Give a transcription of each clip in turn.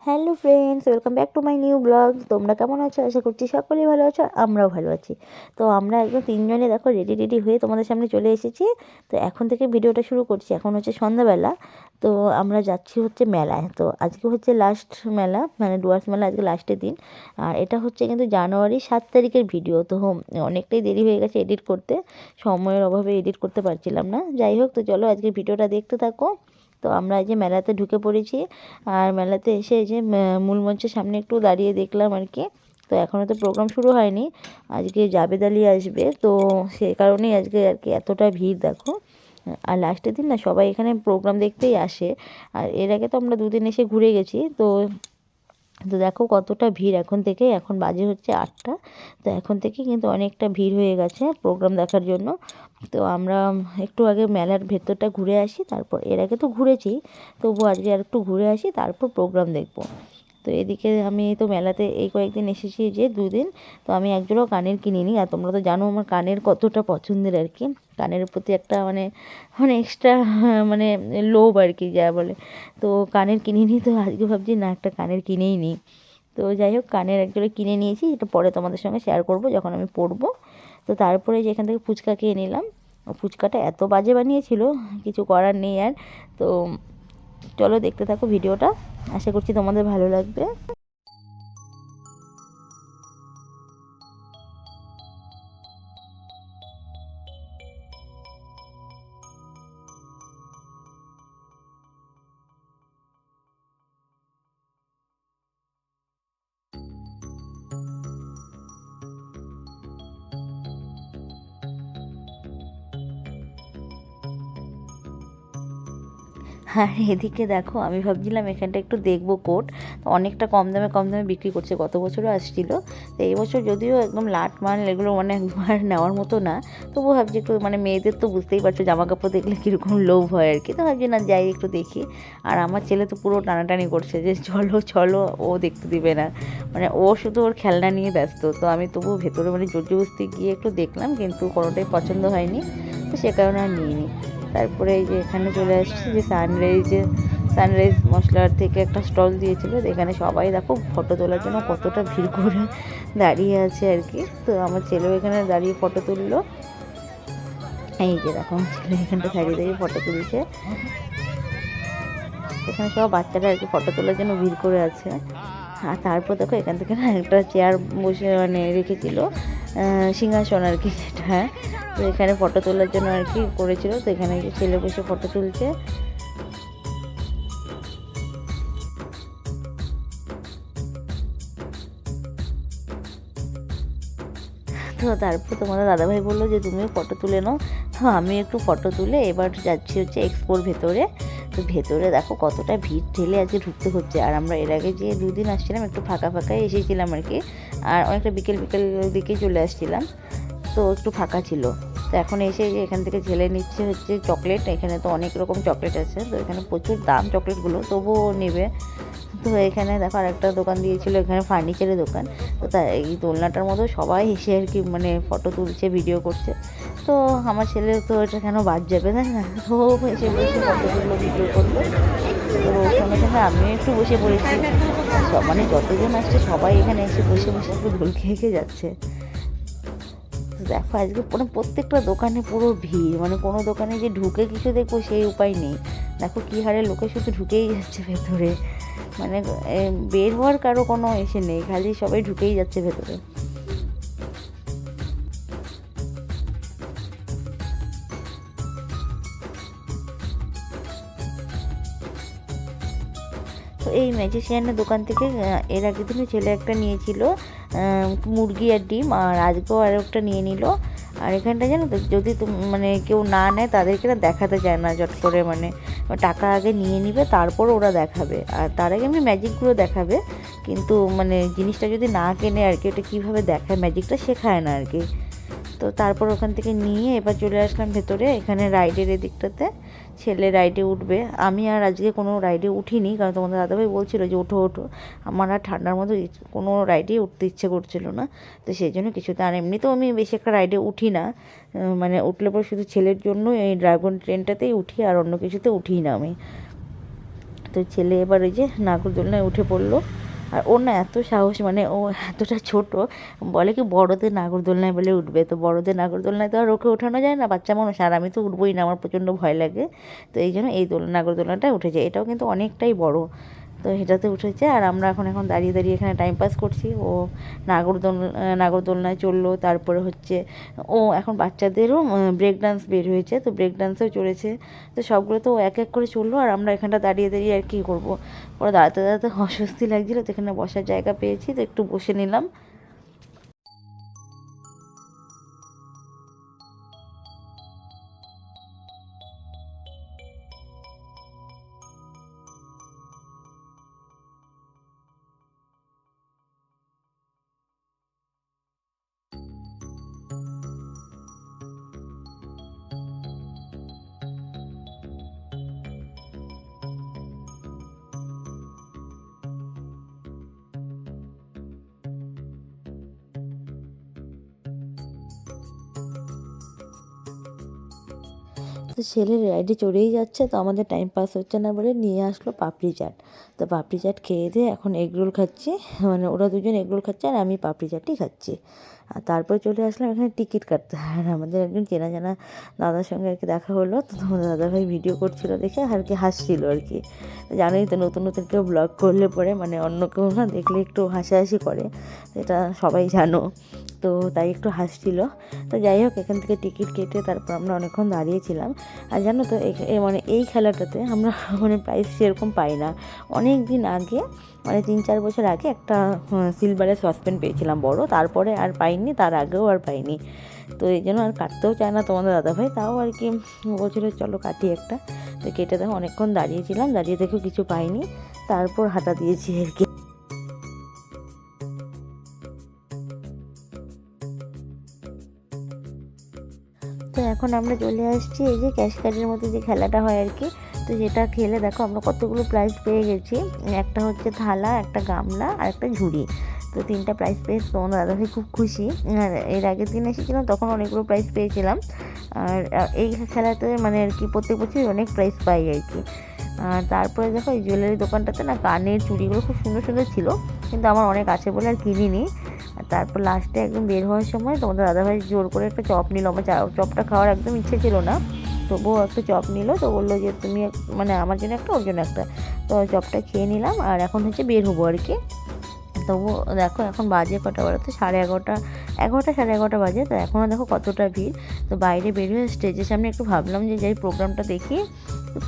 Hello friends, welcome back to my new blog. তোমরা কেমন আছো? আশা করছি সকলেই ভালো আছো, আমরাও ভালো আছি। তো আমরা একদম তিনজনে দেখো রেডি হয়ে তোমাদের সামনে চলে এসেছি। তো এখন থেকে ভিডিওটা শুরু করছি। এখন হচ্ছে সন্ধ্যাবেলা। তো আমরা যাচ্ছি হচ্ছে মেলায়। তো আজকে হচ্ছে লাস্ট মেলা, মানে ডুয়ার্স মেলা আজকে লাস্টের দিন। আর এটা হচ্ছে কিন্তু জানুয়ারি 7 তারিখের ভিডিও। তো অনেকটাই দেরি হয়ে গেছে এডিট করতে, সময়ের অভাবে এডিট করতে পারছিলাম না। যাই হোক, তো চলো আজকে ভিডিওটা দেখতে থাকো। তো আমরা এই যে মেলাতে ঢুকে পড়েছি। আর মেলাতে এসে এই যে মূল মঞ্চের সামনে একটু দাঁড়িয়ে দেখলাম আর কি। তো এখনও তো প্রোগ্রাম শুরু হয়নি, আজকে জাবেদ আলী আসবে, তো সেই কারণেই আজকে আর কি এতটা ভিড় দেখো। আর লাস্টের দিন না সবাই এখানে প্রোগ্রাম দেখতেই আসে। আর এর আগে তো আমরা দুদিন এসে ঘুরে গেছি। তো তো দেখো কতটা ভিড় এখন থেকে, এখন বাজে হচ্ছে 8টা। তো এখন থেকে কিন্তু অনেকটা ভিড় হয়ে গেছে প্রোগ্রাম দেখার জন্য। তো আমরা একটু আগে মেলার ভেতরটা ঘুরে আসি, তারপর এর আগে তো ঘুরেছি, তবু আজকে আর একটু ঘুরে আসি, তারপর প্রোগ্রাম দেখব। তো এদিকে আমি তো মেলাতে এই কয়েকদিন এসেছি যে দুদিন। তো আমি একজোড়াও কানের কিনিনি। আর তোমরা তো জানো আমার কানের কতটা পছন্দের আর কি। কানের প্রতি একটা মানে মানে এক্সট্রা মানে লোভ আর কি যা বলে। তো কানের কিনিনি, তো আজকে ভাবছি না একটা কানের কিনেই নিই। তো যাই হোক, কানের একজোড়া কিনে নিয়েছি, এটা পরে তোমাদের সঙ্গে শেয়ার করব যখন আমি পরবো। তো তারপরে যে এখান থেকে ফুচকা খেয়ে নিলাম। ফুচকাটা এত বাজে বানিয়েছিল, কিছু করার নেই আর। তো চলো দেখতে থাকো ভিডিওটা, আশা করছি তোমাদের ভালো লাগবে। আর এদিকে দেখো আমি ভাবছিলাম এখানটা একটু দেখবো কোট। তো অনেকটা কম দামে বিক্রি করছে, গত বছরও আসছিল। তো এই বছর যদিও একদম লাট মাল এগুলো মানে একবার নেওয়ার মতো না, তবু ভাবছি একটু মানে মেয়েদের তো বুঝতেই পারছো জামা কাপড় দেখলে কীরকম লোভ হয় আর কি। তো ভাবছি না যাই একটু দেখি। আর আমার ছেলে তো পুরো টানাটানি করছে যে চলো চলো, ও দেখতে দিবে না, মানে ও শুধু ওর খেলনা নিয়ে ব্যস্ত। তো আমি তবু ভেতরে মানে জোরজবস্তি গিয়ে একটু দেখলাম, কিন্তু কোনোটাই পছন্দ হয়নি। তো সে কারণে আর নিইনি। তারপরে এই যে এখানে চলে আসছি যে সানরাইজ মশলার থেকে একটা স্টল দিয়েছিল। এখানে সবাই দেখো ফটো তোলার জন্য কতটা ভিড় করে দাঁড়িয়ে আছে আর কি। তো আমার ছেলেও এখানে দাঁড়িয়ে ফটো তুললো। এই যে দেখো আমার ছেলে এখানটা দাঁড়িয়ে ফটো তুলছে। এখানে সব বাচ্চারা আর কি ফটো তোলার জন্য ভিড় করে আছে। আর তারপর দেখো এখান থেকে না একটা চেয়ার বসে মানে রেখেছিল, সিংহাসন আর কি যেটা। হ্যাঁ, তো এখানে ফটো তোলার জন্য আর কি করেছিল। তো এখানে ছেলে বসে ফটো তুলছে। তো তারপর তোমাদের দাদাভাই বললো যে তুমিও ফটো তুলে নাও। তো আমি একটু ফটো তুলে এবার যাচ্ছি হচ্ছে এক্সপোর ভেতরে। তো ভেতরে দেখো কতটা ভিড় ঠেলে আজকে ঢুকতে হচ্ছে। আর আমরা এর আগে যে দুদিন আসছিলাম একটু ফাঁকাই এসেছিলাম আর কি। আর অনেকটা বিকেল দিকেই চলে আসছিলাম, তো একটু ফাঁকা ছিল। তো এখন এসে যে এখান থেকে ঝেলে নিচ্ছে হচ্ছে চকলেট। এখানে তো অনেক রকম চকলেট আছে, তো এখানে প্রচুর দাম চকলেটগুলো, তবুও নেবে। তো এখানে দেখো আর একটা দোকান দিয়েছিল, এখানে ফার্নিচারের দোকান। তো তাই এই দোলনাটার মধ্যে সবাই এসে আর কি মানে ফটো তুলছে, ভিডিও করছে। তো আমার ছেলে তো এটা কেন বাদ যাবে, তাই না? তো ও এসে বসে ফটো তুললো, ভিডিও করলো। তো ওর সঙ্গে আমিও একটু বসে পড়েছি। সব মানে যতজন আসছে সবাই এখানে এসে বসে একটু দোল খেয়ে যাচ্ছে। তো দেখো আজকে মানে প্রত্যেকটা দোকানে পুরো ভিড়, মানে কোনো দোকানে যে ঢুকে কিছু দেখবো সেই উপায় নেই। দেখো কী হারে লোকে শুধু ঢুকেই যাচ্ছে ভেতরে, মানে বের হওয়ার কারো কোনো এসে নেই, খালি সবাই ঢুকেই যাচ্ছে ভেতরে। তো এই ম্যাজিশিয়ানের দোকান থেকে এর আগের দিনে ছেলে একটা নিয়েছিল মুরগি আর ডিম, আর আজকেও আর একটা নিয়ে নিল। আর এখানটা জানো তো, যদি মানে কেউ না নেয় তাদেরকে না দেখাতে চায় না চট করে, মানে টাকা আগে নিয়ে নিবে তারপর ওরা দেখাবে। আর তার আগে এমনি ম্যাজিকগুলো দেখাবে, কিন্তু মানে জিনিসটা যদি না কেনে আর কি, ওটা কীভাবে দেখায় ম্যাজিকটা শেখায় না আর কি। তো তারপর ওখান থেকে নিয়ে এবার চলে আসলাম ভেতরে। এখানে রাইডের এদিকটাতে ছেলে রাইডে উঠবে। আমি আর আজকে কোনো রাইডে উঠিনি, কারণ তোমাদের দাদাভাই বলছিল যে ওঠো ওঠো। আমার আর ঠান্ডার মধ্যে কোনো রাইডেই উঠতে ইচ্ছে করছিল না। তো সেই জন্য কিছুতে, আর এমনিতেও আমি বেশি একটা রাইডে উঠি না, মানে উঠলে পরে শুধু ছেলের জন্য এই ড্রাগন ট্রেনটাতেই উঠি, আর অন্য কিছুতে উঠি না আমি। তো ছেলে এবার ওই যে নাগরদোলনায় উঠে পড়লো। আর ওর না এত সাহস, মানে ও এতটা ছোট, বলে কি বড়দের নাগরদোলনায় বলে উঠবে। তো বড়দের নাগরদোলনায় তো আর ওকে ওঠানো যায় না, বাচ্চা মানুষ, আর আমি তো উঠবোই না, আমার প্রচণ্ড ভয় লাগে। তো এই জন্য এই নাগরদোলনাটায় উঠেছে। এটাও কিন্তু অনেকটাই বড়। তো এটাতে উঠেছে আর আমরা এখন দাঁড়িয়ে দাঁড়িয়ে এখানে টাইম পাস করছি। ও নাগরদোলনায় চললো, তারপরে হচ্ছে ও এখন বাচ্চাদেরও ব্রেক ডান্স বের হয়েছে, তো ব্রেক ডান্সেও চলেছে। তো সবগুলো তো এক এক করে চললো, আর আমরা এখানটা দাঁড়িয়ে দাঁড়িয়ে আর কী করবো, পরে দাঁড়াতে দাঁড়াতে অস্বস্তি লাগছিলো, তো এখানে বসার জায়গা পেয়েছি, তো একটু বসে নিলাম। তো ছেলে রাইডে চড়েই যাচ্ছে, তো আমাদের টাইম পাস হচ্ছে না বলে নিয়ে আসলো পাপড়ি চাট। তো পাপড়ি চাট খেয়ে দিয়ে এখন এগরোল খাচ্ছি, মানে ওরা দুজন এগরোল খাচ্ছে আর আমি পাপড়ি চাটই খাচ্ছি। আর তারপর চলে আসলাম এখানে টিকিট কাটতে। আর আমাদের একজন চেনা জানা দাদার সঙ্গে আর কি দেখা হলো, তো তোমাদের দাদাভাই ভিডিও করছিল দেখে আর কি হাসছিল আর কি। জানোই তো নতুন নতুন কেউ ব্লগ করলে পরে মানে অন্য কেউ না দেখলে একটু হাসাহাসি করে, এটা সবাই জানো। তো তাই একটু হাসছিল। তো যাই হোক, এখান থেকে টিকিট কেটে তারপর আমরা অনেকক্ষণ দাঁড়িয়েছিলাম। আর জানো তো মানে এই খেলাটাতে আমরা মানে প্রাইজ সেরকম পাই না। অনেক দিন আগে, মানে 3-4 বছর আগে একটা সিলভারের সসপ্যান পেয়েছিলাম বড়, তারপরে আর পাইনি, তার আগেও আর পাইনি। তো এই জন্য আর কাটতেও চায় না তোমাদের দাদাভাই, তাও আর কি বলছিল চলো কাটি একটা। তো কেটে দেখো অনেকক্ষণ দাঁড়িয়েছিলাম, দাঁড়িয়ে দেখেও কিছু পাইনি, তারপর হাঁটা দিয়েছি আর কি। তো এখন আমরা চলে আসছি এই যে ক্যাশ কার্ডের মতো যে খেলাটা হয় আর কি। তো যেটা খেলে দেখো আমরা কতগুলো প্রাইজ পেয়ে গেছি। একটা হচ্ছে থালা, একটা গামলা আর একটা ঝুড়ি। তো 3টা প্রাইজ পেয়েছি, তোমার দাদাভাই খুব খুশি। আর এর আগের দিন এসেছিলাম তখন অনেকগুলো প্রাইজ পেয়েছিলাম। আর এই খেলাতে মানে আর কি প্রত্যেক বছরই অনেক প্রাইজ পাই আর কি। আর তারপরে দেখো এই জুয়েলারি দোকানটাতে না কানের চুড়িগুলো খুব সুন্দর সুন্দর ছিল, কিন্তু আমার অনেক আছে বলে আর কিনিনি। আর তারপর লাস্টে একদম বের হওয়ার সময় তোমাদের দাদাভাই জোর করে একটা চপ নিল। আমার চপটা খাওয়ার একদম ইচ্ছে ছিল না, তবুও একটা চপ নিল। তো বললো যে তুমি মানে আমার জন্য একটা, ওর জন্য একটা। তো চপটা খেয়ে নিলাম আর এখন হচ্ছে বের হবো আর কি। তবু দেখো এখন বাজে কটা, বলো তো 11:30, 11টা 11:30 বাজে। তো এখনও দেখো কতটা ভিড়। তো বাইরে বেরিয়ে স্টেজের সামনে একটু ভাবলাম যে যাই প্রোগ্রামটা দেখি।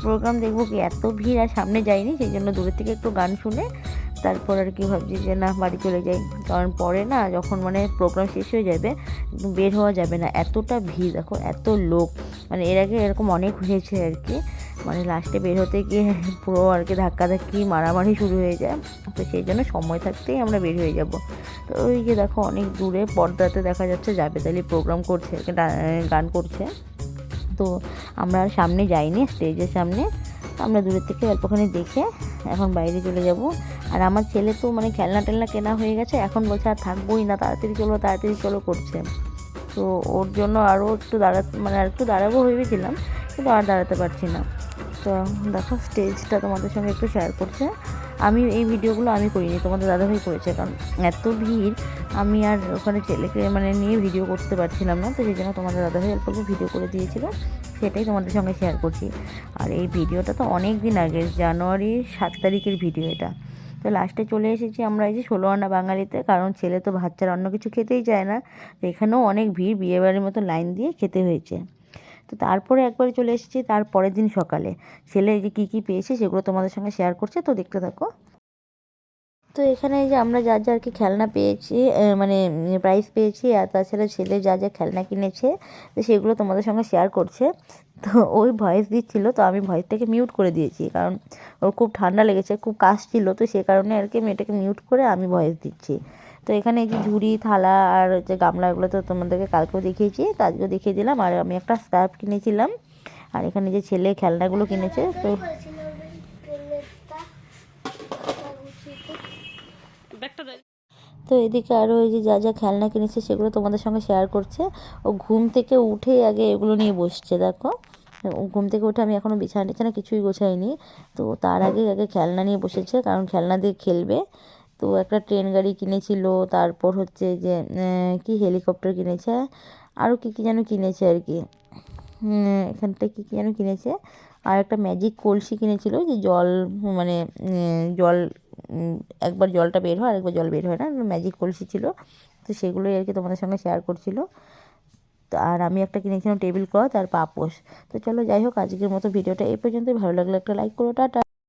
প্রোগ্রাম দেখবো কি, এত ভিড় আর সামনে যাইনি, সেই জন্য দূরের থেকে একটু গান শুনে তারপর আর কি ভাবছি যে না বাড়ি চলে যাই। কারণ পরে না যখন মানে প্রোগ্রাম শেষ হয়ে যাবে বের হওয়া যাবে না, এতটা ভিড় দেখো, এত লোক। মানে এর আগে এরকম অনেক হয়েছে আর কি, মানে লাস্টে বের হতে গিয়ে পুরো আর কি ধাক্কাধাক্কি মারামারি শুরু হয়ে যায়। তো সেই জন্য সময় থাকতেই আমরা বের হয়ে যাব। তো ওই যে দেখো অনেক দূরে পর্দাতে দেখা যাচ্ছে জাবেদ আলী প্রোগ্রাম করছে, গান করছে। তো আমরা আর সামনে যাইনি, স্টেজের সামনে আমরা দূরের থেকে অল্পখানি দেখে এখন বাইরে চলে যাব। আর আমার ছেলে তো মানে খেলনা টেলনা কেনা হয়ে গেছে, এখন বলছে আর থাকবোই না, তাড়াতাড়ি চলো করছে। তো ওর জন্য আরও একটু আর একটু দাঁড়াবো ভেবেছিলাম, কিন্তু আর দাঁড়াতে পারছি না। তো দেখো স্টেজটা তোমাদের সঙ্গে একটু শেয়ার করছে। আমি এই ভিডিওগুলো আমি করিনি, তোমাদের দাদাভাই করেছে, কারণ এত ভিড় আমি আর ওখানে ছেলেকে মানে নিয়ে ভিডিও করতে পারছিলাম না। তো সেই জন্য তোমাদের দাদাভাই অল্প অল্প ভিডিও করে দিয়েছিল, সেটাই তোমাদের সঙ্গে শেয়ার করছি। আর এই ভিডিওটা তো অনেক দিন আগে, জানুয়ারি 7 তারিখের ভিডিও এটা। তো লাস্টে চলে এসেছি আমরা এই যে 16 আনা বাঙালিতে, কারণ ছেলে তো ভাত ছাড়া অন্য কিছু খেতেই চায় না। তো এখানেও অনেক ভিড়, বিয়েবাড়ির মতো লাইন দিয়ে খেতে হয়েছে। তো তারপরে একবারে চলে এসেছি তার পরের দিন সকালে। ছেলে এই যে কী কী পেয়েছে সেগুলো তোমাদের সঙ্গে শেয়ার করছে, তো দেখতে থাকো। তো এখানে এই যে আমরা যা আর কি খেলনা পেয়েছি, মানে প্রাইজ পেয়েছি, আর তাছাড়া ছেলে যা খেলনা কিনেছে, তো সেগুলো তোমাদের সঙ্গে শেয়ার করছে। তো ওই ভয়েস দিচ্ছিল, তো আমি ভয়েসটাকে মিউট করে দিয়েছি, কারণ ওর খুব ঠান্ডা লেগেছে, খুব কাশ ছিল, তো সে কারণে আর কি আমি এটাকে মিউট করে আমি ভয়েস দিচ্ছি। তো এখানে এই যে ঝুড়ি, থালা আর যে গামলা, এগুলো তো তোমাদেরকে কালকেও দেখিয়েছি, তো আজকেও দেখিয়ে দিলাম। আর আমি একটা স্কার্ফ কিনেছিলাম, আর এখানে যে ছেলে খেলনাগুলো কিনেছে। তো তো এদিকে আরও এই যে যা খেলনা কিনেছে সেগুলো তোমাদের সঙ্গে শেয়ার করছে। ও ঘুম থেকে উঠেই আগে এগুলো নিয়ে বসছে, দেখো ঘুম থেকে উঠে আমি এখনও বিছানা টিছানা কিছুই গোছাইনি। তো তার আগে আগে খেলনা নিয়ে বসেছে, কারণ খেলনা দিয়ে খেলবে। তো একটা ট্রেন গাড়ি কিনেছিল, তারপর হচ্ছে যে কি হেলিকপ্টার কিনেছে, আরও কী কী যেন কিনেছে আর কি। এখানটায় কী কী যেন কিনেছে। আর একটা ম্যাজিক কলসি কিনেছিল, যে জল মানে জল একবার জলটা বের হয়, আরেকবার জল বের হয় না, ম্যাজিক কলসি ছিল। তো সেগুলোই আর কি তোমাদের সঙ্গে শেয়ার করছিল। তো আর আমি একটা কিনেছিলাম টেবিল ক্লথ আর পাপোশ। তো চলো যাই হোক, আজকের মতো ভিডিওটা এই পর্যন্তই। ভালো লাগলে একটা লাইক করো, টাটা।